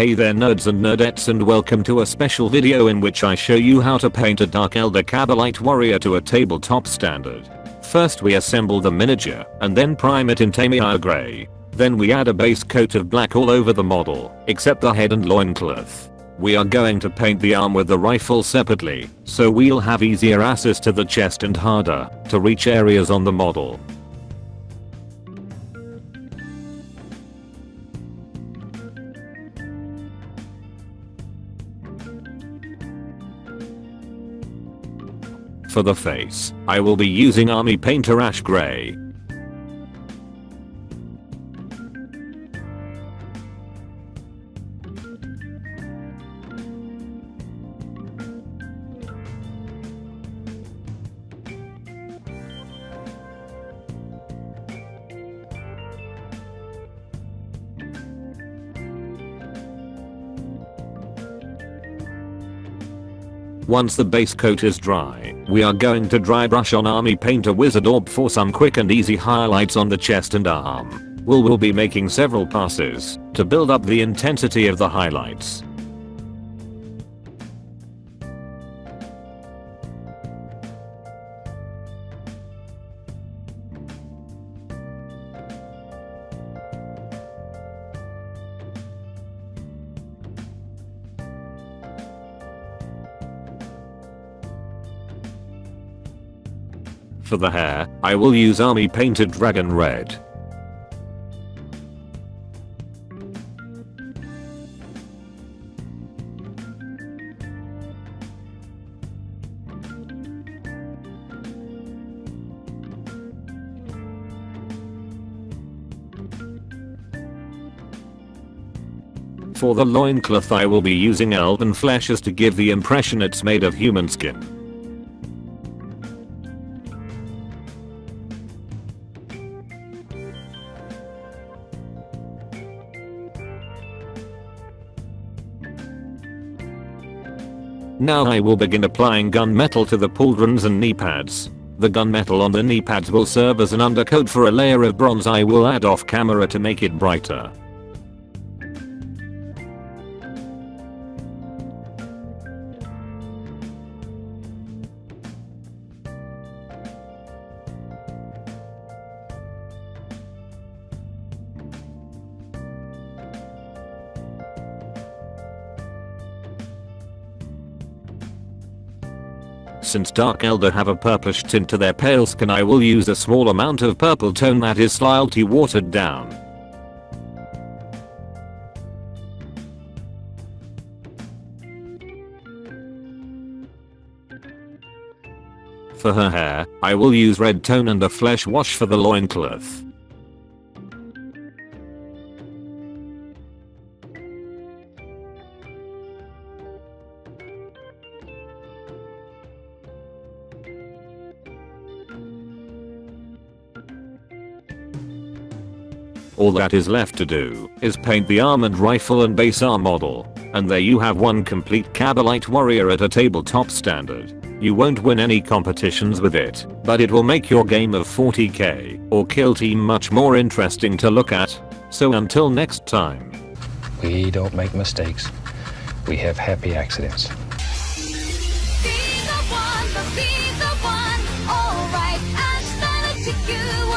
Hey there nerds and nerdettes, and welcome to a special video in which I show you how to paint a Dark Eldar Kabalite warrior to a tabletop standard. First we assemble the miniature and then prime it in Tamiya Grey. Then we add a base coat of black all over the model, except the head and loincloth. We are going to paint the arm with the rifle separately, so we'll have easier access to the chest and harder to reach areas on the model. For the face, I will be using Army Painter Ash Grey. Once the base coat is dry, we are going to dry brush on Army Painter Wizard Orb for some quick and easy highlights on the chest and arm. We'll be making several passes to build up the intensity of the highlights. For the hair, I will use Army Painted Dragon Red. For the loincloth I will be using elven fleshes to give the impression it's made of human skin. Now I will begin applying gunmetal to the pauldrons and knee pads. The gunmetal on the knee pads will serve as an undercoat for a layer of bronze I will add off camera to make it brighter. Since Dark Eldar have a purplish tint to their pale skin, I will use a small amount of purple tone that is slightly watered down. For her hair, I will use red tone and a flesh wash for the loincloth. All that is left to do is paint the arm and rifle and base arm model, and there you have one complete Kabalite warrior at a tabletop standard. You won't win any competitions with it, but it will make your game of 40k or kill team much more interesting to look at. So until next time. We don't make mistakes. We have happy accidents. Be the one, alright, I started to you.